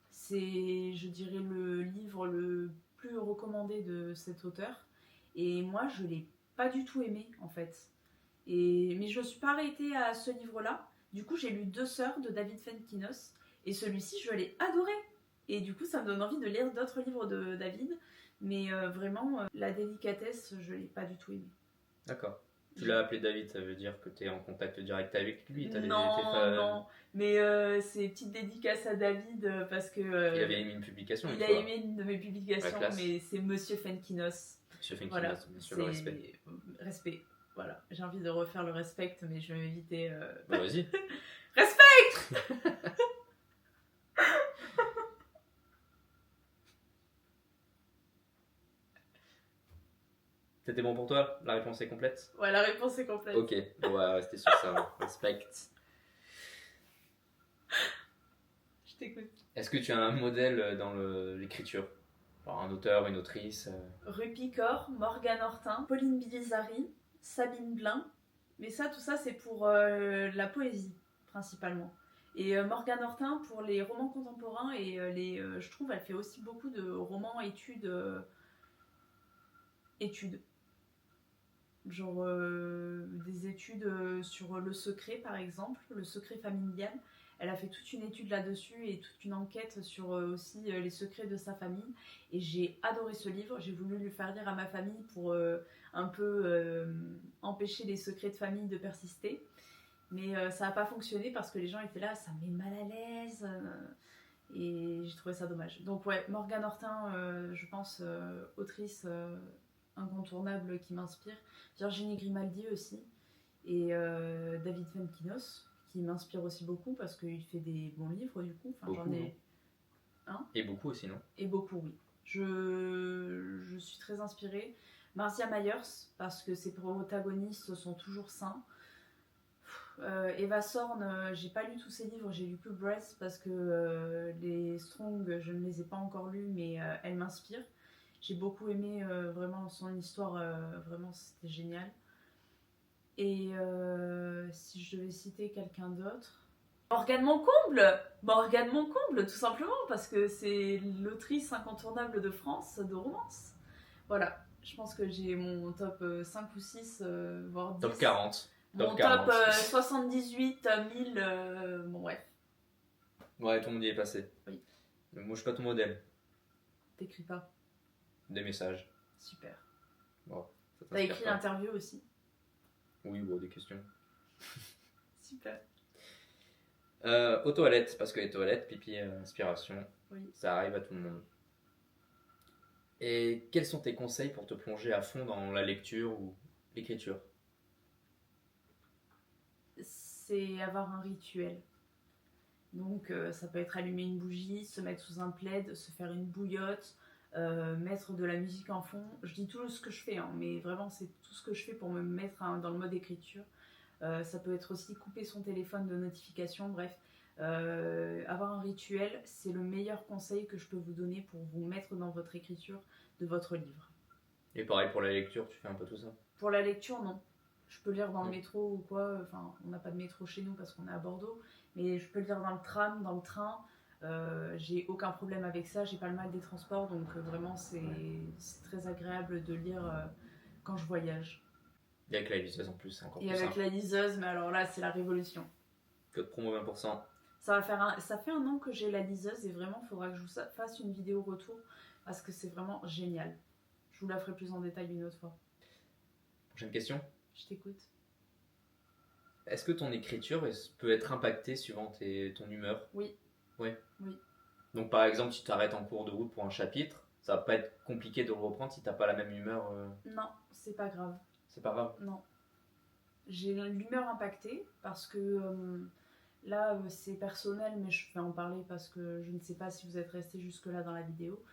C'est, je dirais, le livre le plus recommandé de cet auteur. Et moi, je l'ai pas du tout aimé, en fait. Mais je ne suis pas arrêtée à ce livre-là. Du coup, j'ai lu Deux sœurs de David Fenkinos. Et celui-ci, je l'ai adoré. Et du coup, ça me donne envie de lire d'autres livres de David. Mais vraiment, la délicatesse, je l'ai pas du tout aimé. D'accord. Tu l'as appelé David, ça veut dire que tu es en contact direct avec lui? Non. Mais c'est petite dédicace à David parce que... il avait aimé une publication. Il a aimé une de mes publications, Ouais, mais c'est Monsieur Fenkinos. Monsieur Fenkinos, voilà, bien sûr, le respect. Respect. Voilà, j'ai envie de refaire le respect, mais je vais m'éviter. Bah, vas-y. Respect. C'était bon pour toi? La réponse est complète? Ouais, la réponse est complète. Ok, on va rester sur ça. Respect. Je t'écoute. Est-ce que tu as un modèle dans l'écriture? Genre un auteur, une autrice? Rue Picor, Morgane Hortin, Pauline Bilizari, Sabine Blin. Mais ça, tout ça, c'est pour la poésie, principalement. Et Morgane Hortin pour les romans contemporains et je trouve elle fait aussi beaucoup de romans études. Genre des études sur le secret par exemple, le secret familial. Elle a fait toute une étude là-dessus et toute une enquête sur aussi les secrets de sa famille. Et j'ai adoré ce livre, j'ai voulu lui faire lire à ma famille pour un peu empêcher les secrets de famille de persister. Mais ça n'a pas fonctionné parce que les gens étaient là, ça me met mal à l'aise. Et j'ai trouvé ça dommage. Donc ouais, Morgane Hortin, je pense, autrice incontournable qui m'inspire. Virginie Grimaldi aussi. Et David Fenkinos, qui m'inspire aussi beaucoup parce qu'il fait des bons livres du coup. Enfin, beaucoup, j'en ai... Hein? Et beaucoup aussi, non? Et beaucoup, oui. Je suis très inspirée. Marcia Myers, parce que ses protagonistes sont toujours sains. Eva Sorn, j'ai pas lu tous ses livres, j'ai lu que Breath parce que les Strong, je ne les ai pas encore lus, mais elle m'inspire. J'ai beaucoup aimé vraiment son histoire, vraiment c'était génial. Et si je devais citer quelqu'un d'autre, Morgane Moncomble, tout simplement, parce que c'est l'autrice incontournable de France de romance. Voilà, je pense que j'ai mon top 5 ou 6, voire 10. Top 40. Mon top 78, 1000, bon bref. Ouais, tout le monde y est passé. Oui. Moi, je suis pas ton modèle. T'écris pas? Des messages. Super. Bon, t'as écrit l'interview aussi? Oui, bon, des questions. Super. Aux toilettes, parce que les toilettes, pipi, inspiration, oui. Ça arrive à tout le monde. Et quels sont tes conseils pour te plonger à fond dans la lecture ou l'écriture? C'est avoir un rituel. Donc ça peut être allumer une bougie, se mettre sous un plaid, se faire une bouillotte, mettre de la musique en fond. Je dis tout ce que je fais, hein, mais vraiment c'est tout ce que je fais pour me mettre dans le mode écriture. Ça peut être aussi couper son téléphone de notification, bref. Avoir un rituel, c'est le meilleur conseil que je peux vous donner pour vous mettre dans votre écriture de votre livre. Et pareil pour la lecture, tu fais un peu tout ça? Pour la lecture, non. Je peux lire dans le Non. métro ou quoi. Enfin, on n'a pas de métro chez nous parce qu'on est à Bordeaux. Mais je peux lire dans le tram, dans le train. J'ai aucun problème avec ça. J'ai pas le mal des transports. Donc vraiment, c'est très agréable de lire quand je voyage. Et avec la liseuse en plus, c'est encore Et plus avec simple. la liseuse, mais alors là, c'est la révolution. Code promo 20%. Ça fait un an que j'ai la liseuse et vraiment, il faudra que je vous fasse une vidéo retour parce que c'est vraiment génial. Je vous la ferai plus en détail une autre fois. Prochaine question. Je t'écoute. Est-ce que ton écriture peut être impactée suivant ton humeur? Oui. Ouais. Oui. Donc par exemple, si tu t'arrêtes en cours de route pour un chapitre, ça va pas être compliqué de le reprendre si t'as pas la même humeur. Non, c'est pas grave. C'est pas grave. Non. J'ai l'humeur impactée parce que là, c'est personnel, mais je vais en parler parce que je ne sais pas si vous êtes resté jusque-là dans la vidéo.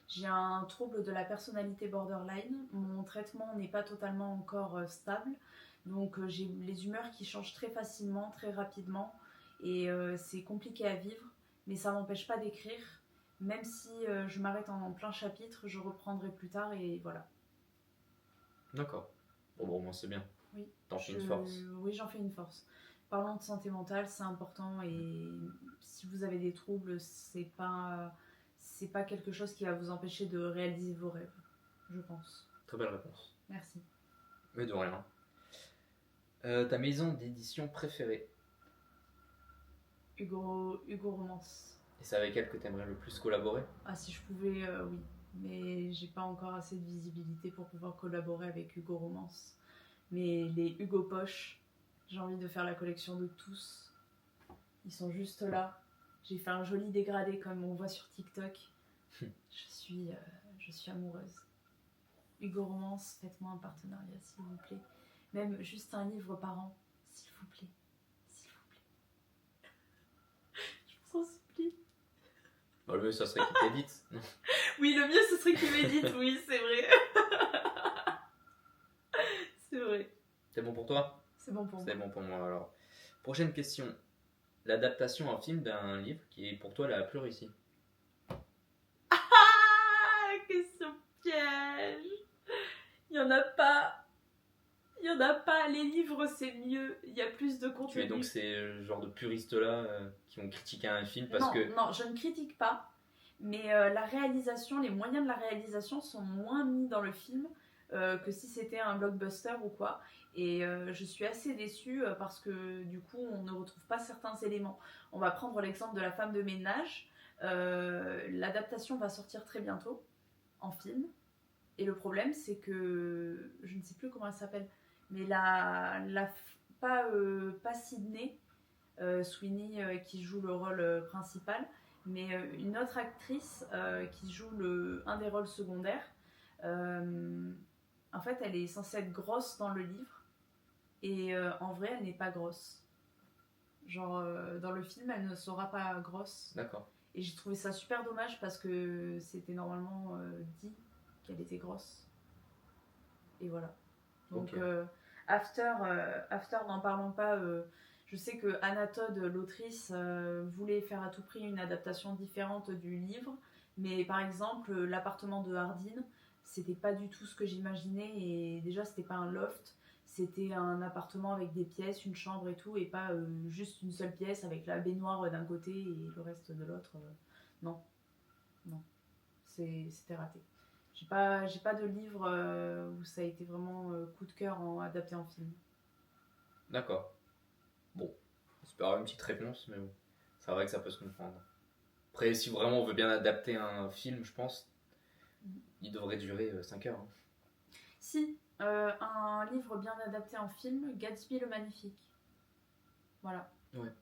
J'ai un trouble de la personnalité borderline. Mon traitement n'est pas totalement encore stable. Donc j'ai les humeurs qui changent très facilement, très rapidement. Et c'est compliqué à vivre. Mais ça m'empêche pas d'écrire. Même si je m'arrête en plein chapitre, je reprendrai plus tard et voilà. D'accord. Bon, au moins c'est bien. Oui. T'en fais une force. Oui, j'en fais une force. Parlons de santé mentale, c'est important et si vous avez des troubles, c'est pas quelque chose qui va vous empêcher de réaliser vos rêves, je pense. Très belle réponse. Merci. Mais de rien. Ta maison d'édition préférée? Hugo Romance. Et c'est avec elle que t'aimerais le plus collaborer? Ah, si je pouvais, oui. Mais j'ai pas encore assez de visibilité pour pouvoir collaborer avec Hugo Romance. Mais les Hugo Poche, j'ai envie de faire la collection de tous. Ils sont juste là. J'ai fait un joli dégradé comme on voit sur TikTok. Je suis amoureuse. Hugo Romance, faites-moi un partenariat s'il vous plaît. Même juste un livre par an, s'il vous plaît. S'il vous plaît. Je vous en supplie. Bah, le mieux, ça serait qu'il t'édite. Non. Oui, le mieux ce serait qu'il m'édite, oui, c'est vrai. C'est vrai. C'est bon pour toi? C'est bon pour moi. C'est bon pour moi alors. Prochaine question. L'adaptation en film d'un livre qui est pour toi la plus réussie? Ah, question piège. Il y en a pas. Il y en a pas. Les livres, c'est mieux. Il y a plus de contenu. Tu es donc ces genres de puristes-là qui ont critiqué un film parce non, que... Non, je ne critique pas. Mais la réalisation, les moyens de la réalisation sont moins mis dans le film que si c'était un blockbuster ou quoi. Et je suis assez déçue parce que du coup, on ne retrouve pas certains éléments. On va prendre l'exemple de La femme de ménage. L'adaptation va sortir très bientôt en film. Et le problème, c'est que je ne sais plus comment elle s'appelle, mais pas Sydney Sweeney qui joue le rôle principal, mais une autre actrice qui joue un des rôles secondaires. En fait, elle est censée être grosse dans le livre, et en vrai, elle n'est pas grosse. Genre, dans le film, elle ne sera pas grosse. D'accord. Et j'ai trouvé ça super dommage parce que c'était normalement dit qu'elle était grosse. Et voilà. Donc, Okay. After, n'en parlons pas. Je sais que Anna Todd, l'autrice, voulait faire à tout prix une adaptation différente du livre. Mais par exemple, l'appartement de Hardin, c'était pas du tout ce que j'imaginais. Et déjà, c'était pas un loft. C'était un appartement avec des pièces, une chambre et tout. Et pas juste une seule pièce avec la baignoire d'un côté et le reste de l'autre. Non. Non. C'était raté. J'ai pas de livre où ça a été vraiment coup de cœur adapté en film. D'accord. Bon, j'espère avoir une petite réponse, mais bon, c'est vrai que ça peut se comprendre. Après, si vraiment on veut bien adapter un film, je pense, il devrait durer 5 heures. Hein. Si, un livre bien adapté en film, Gatsby le Magnifique. Voilà. Ouais.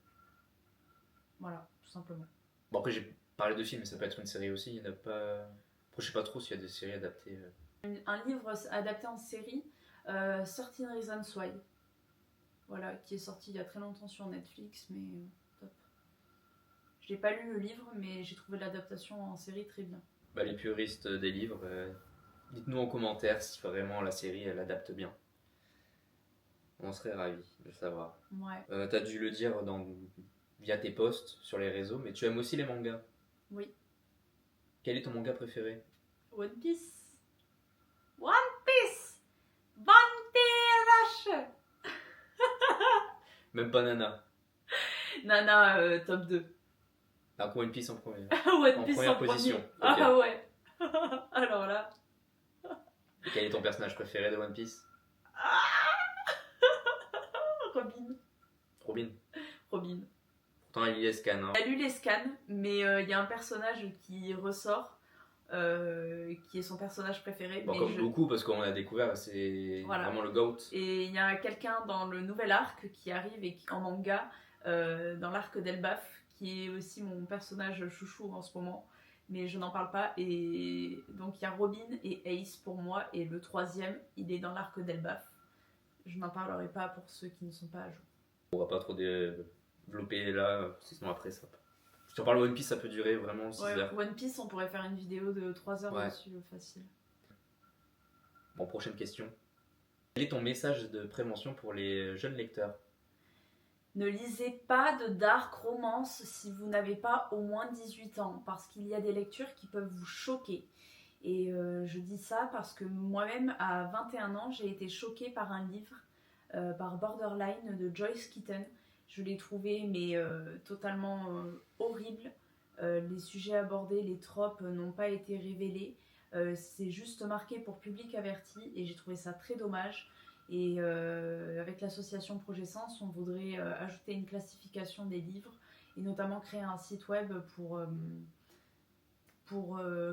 Voilà, tout simplement. Bon, après, j'ai parlé de film, mais ça peut être une série aussi, il n'y en a pas Je sais pas trop s'il y a des séries adaptées. Un livre adapté en série, 13 Reasons Why. Voilà, qui est sorti il y a très longtemps sur Netflix, mais top. Je n'ai pas lu le livre, mais j'ai trouvé l'adaptation en série très bien. Bah, les puristes des livres, dites-nous en commentaire si vraiment la série elle adapte bien. On serait ravis de savoir. Ouais. T'as dû le dire via tes posts sur les réseaux, mais tu aimes aussi les mangas. Oui. Quel est ton manga préféré? One Piece. One Piece. Bandeirash. Même pas Nana. Nana, top 2. Ah, One Piece en premier. One Piece première en position. premier. Ok. Ah ouais. Alors là. Et quel est ton personnage préféré de One Piece? Robin. Robin. Robin. Pourtant, il lit les scans. Hein. Il a lu les scans, mais il y a un personnage qui ressort, qui est son personnage préféré. Bon, mais comme beaucoup, parce qu'on a découvert, c'est vraiment le GOAT. Et il y a quelqu'un dans le nouvel arc qui arrive et en manga, dans l'arc d'Elbaf, qui est aussi mon personnage chouchou en ce moment, mais je n'en parle pas. Et donc il y a Robin et Ace pour moi, et le troisième, il est dans l'arc d'Elbaf. Je n'en parlerai pas pour ceux qui ne sont pas à jour. On va pas trop développer là, sinon après ça. Si on parle de One Piece, ça peut durer vraiment 6 heures. One Piece, on pourrait faire une vidéo de 3 heures dessus, facile. Bon, prochaine question. Quel est ton message de prévention pour les jeunes lecteurs? Ne lisez pas de dark romance si vous n'avez pas au moins 18 ans, parce qu'il y a des lectures qui peuvent vous choquer. Et je dis ça parce que moi-même, à 21 ans, j'ai été choquée par un livre, par Borderline de Joyce Keaton. Je l'ai trouvé totalement horrible. Les sujets abordés, les tropes n'ont pas été révélés. C'est juste marqué pour public averti et j'ai trouvé ça très dommage. Et avec l'association Projet Sens, on voudrait ajouter une classification des livres et notamment créer un site web pour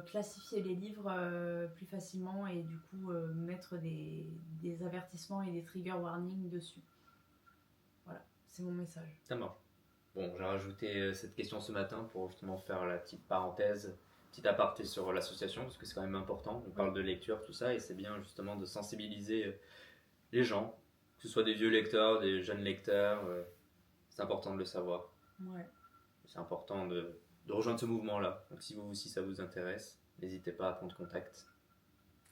classifier les livres plus facilement et du coup mettre des avertissements et des trigger warnings dessus. Voilà, c'est mon message. Ça marche. Bon, j'ai rajouté cette question ce matin pour justement faire la petite parenthèse, petit aparté sur l'association, parce que c'est quand même important. On parle de lecture, tout ça, et c'est bien justement de sensibiliser les gens, que ce soit des vieux lecteurs, des jeunes lecteurs, c'est important de le savoir. Ouais. C'est important de rejoindre ce mouvement-là. Donc si vous aussi ça vous intéresse, n'hésitez pas à prendre contact.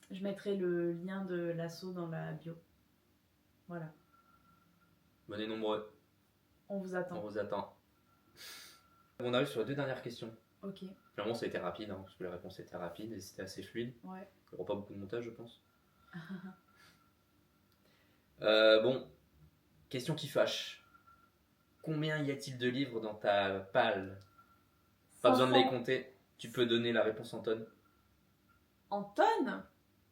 Je mettrai le lien de l'asso dans la bio. Voilà. Venez nombreux. On vous attend. On vous attend. On arrive sur les 2 dernières questions. Ok. Finalement ça a été rapide, hein, parce que les réponses étaient rapides et c'était assez fluide. Ouais. Il n'y aura pas beaucoup de montage je pense. Bon, question qui fâche. Combien y a-t-il de livres dans ta palle? Pas besoin de les compter. Tu peux donner la réponse en tonnes. En tonnes?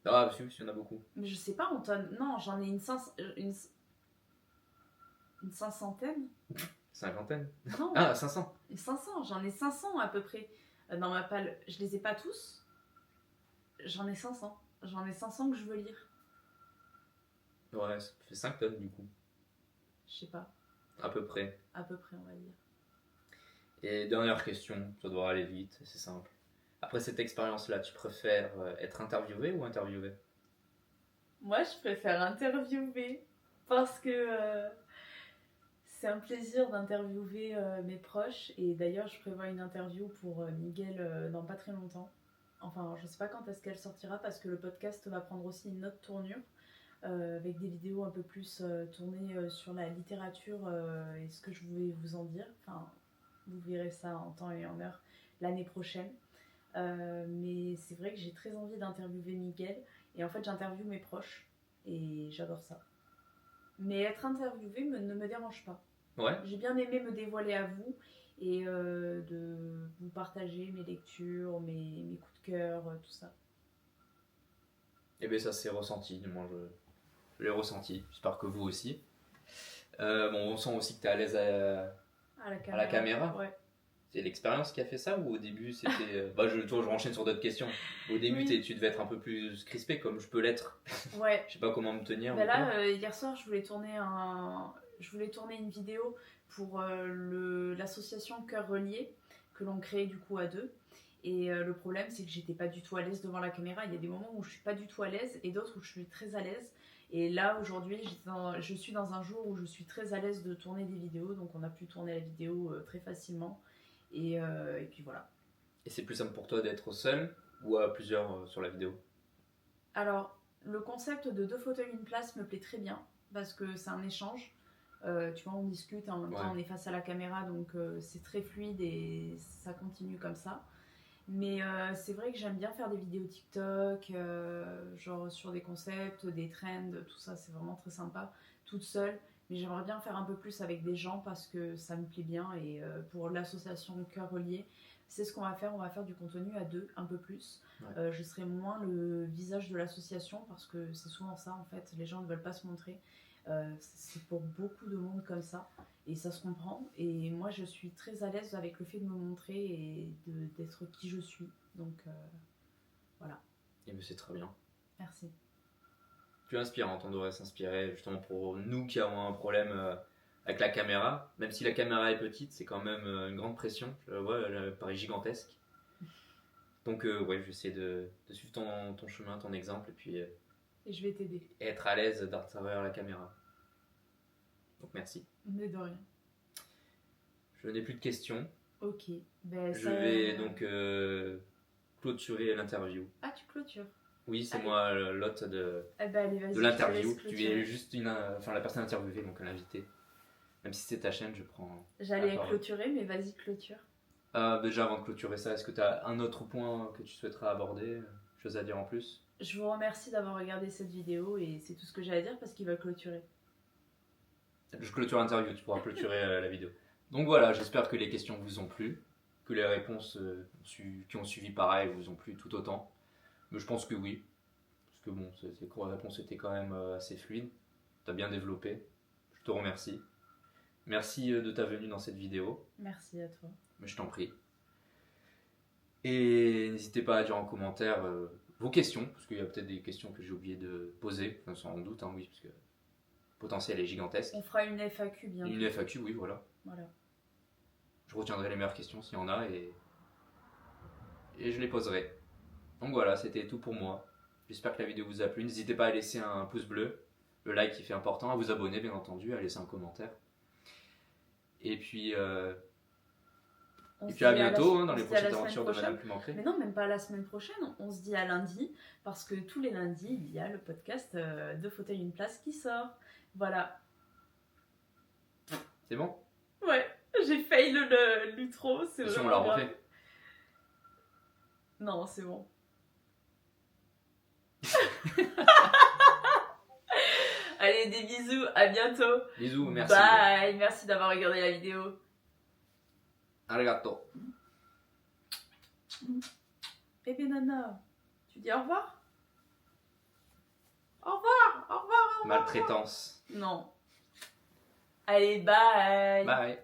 Ah, parce qu'il y en a beaucoup. Mais je sais pas en tonnes. Non, j'en ai une cinquantaine. Cinquantaine? Non. Ah, 500. 500, j'en ai 500 à peu près dans ma palle. Je les ai pas tous. J'en ai 500. J'en ai 500 que je veux lire. Ouais, ça fait 5 tonnes du coup. Je sais pas. À peu près. À peu près, on va dire. Et dernière question, ça doit aller vite, c'est simple. Après cette expérience-là, tu préfères être interviewé ou interviewé? Moi, je préfère interviewer parce que c'est un plaisir d'interviewer mes proches. Et d'ailleurs, je prévois une interview pour Miguel dans pas très longtemps. Enfin, je sais pas quand est-ce qu'elle sortira parce que le podcast va prendre aussi une autre tournure. Avec des vidéos un peu plus tournées sur la littérature et ce que je voulais vous en dire. Enfin, vous verrez ça en temps et en heure l'année prochaine. Mais c'est vrai que j'ai très envie d'interviewer Miguel. Et en fait, j'interviewe mes proches. Et j'adore ça. Mais être interviewée ne me dérange pas. Ouais. J'ai bien aimé me dévoiler à vous et de vous partager mes lectures, mes coups de cœur, tout ça. Eh bien, ça s'est ressenti. Moi, je l'ai ressenti. J'espère que vous aussi. Bon, on sent aussi que tu es à l'aise à la caméra. Ouais. C'est l'expérience qui a fait ça ou au début c'était. Je renchaîne sur d'autres questions. Au début, Oui. tu devais être un peu plus crispé comme je peux l'être. Ouais. Je sais pas comment me tenir. Mais là, hier soir, je voulais tourner une vidéo pour l'association Cœur Relié que l'on crée du coup à 2. Et le problème, c'est que j'étais pas du tout à l'aise devant la caméra. Il y a des moments où je suis pas du tout à l'aise et d'autres où je suis très à l'aise. Et là, aujourd'hui, je suis dans un jour où je suis très à l'aise de tourner des vidéos. Donc, on a pu tourner la vidéo très facilement. Et puis voilà. Et c'est plus simple pour toi d'être seul ou à plusieurs sur la vidéo? Alors, le concept de 2 fauteuils, une place me plaît très bien parce que c'est un échange. Tu vois, on discute et en même temps on est face à la caméra, donc c'est très fluide et ça continue comme ça. Mais c'est vrai que j'aime bien faire des vidéos TikTok, genre sur des concepts, des trends, tout ça, c'est vraiment très sympa, toute seule. Mais j'aimerais bien faire un peu plus avec des gens parce que ça me plaît bien. Et pour l'association Cœur Relié, c'est ce qu'on va faire. On va faire du contenu à 2, un peu plus. Ouais. Je serai moins le visage de l'association parce que c'est souvent ça en fait. Les gens ne veulent pas se montrer. C'est pour beaucoup de monde comme ça. Et ça se comprend. Et moi, je suis très à l'aise avec le fait de me montrer et d'être qui je suis. Donc, voilà. Et mais c'est très bien. Merci. Tu es inspirant, on devrait s'inspirer justement pour nous qui avons un problème avec la caméra. Même si la caméra est petite, c'est quand même une grande pression. Je vois, elle paraît gigantesque. Donc, ouais, je vais essayer de suivre ton chemin, ton exemple, et puis Et je vais t'aider. être à l'aise d'à travers la caméra. Donc, merci. Mais de rien. Je n'ai plus de questions. Ok. Ben, Je vais donc clôturer l'interview. Ah, tu clôtures. Oui, c'est Allez. moi l'hôte de Eh ben, allez, vas-y, l'interview. je te laisse Tu es clôturer. juste la personne interviewée, donc l'invité. Même si c'est ta chaîne, je prends. J'allais la parole. clôturer, mais vas-y, clôture. Déjà, avant de clôturer ça, est-ce que tu as un autre point que tu souhaiterais aborder? Chose à dire en plus? Je vous remercie d'avoir regardé cette vidéo et c'est tout ce que j'ai à dire parce qu'il va clôturer. Je clôture l'interview, tu pourras clôturer la vidéo. Donc voilà, j'espère que les questions vous ont plu, que les réponses qui ont suivi pareil vous ont plu tout autant. Mais je pense que oui, parce que bon, les réponses étaient quand même assez fluides. Tu as bien développé. Je te remercie. Merci de ta venue dans cette vidéo. Merci à toi. Mais je t'en prie. Et n'hésitez pas à dire en commentaire vos questions, parce qu'il y a peut-être des questions que j'ai oublié de poser, enfin, sans doute, hein, oui, parce que le potentiel est gigantesque. On fera une FAQ bientôt. Une FAQ, oui, voilà. Voilà. Je retiendrai les meilleures questions s'il y en a et je les poserai. Donc voilà, c'était tout pour moi. J'espère que la vidéo vous a plu. N'hésitez pas à laisser un pouce bleu, le like qui fait important, à vous abonner bien entendu, à laisser un commentaire. Et puis à bientôt dans les prochaines aventures de Madame Plumencré. Mais non, même pas la semaine prochaine, on se dit à lundi, parce que tous les lundis, il y a le podcast 2 fauteuils, une place qui sort. Voilà. C'est bon? Ouais, j'ai fail l'utro, c'est Si vraiment on l'a grave. refait. Non, c'est bon. Allez, des bisous, à bientôt. Bisous, merci. Bye, merci d'avoir regardé la vidéo. Arigato. Bébé Nana, tu dis au revoir? Au revoir, au revoir, au revoir. Maltraitance. Non. Allez, bye. Bye.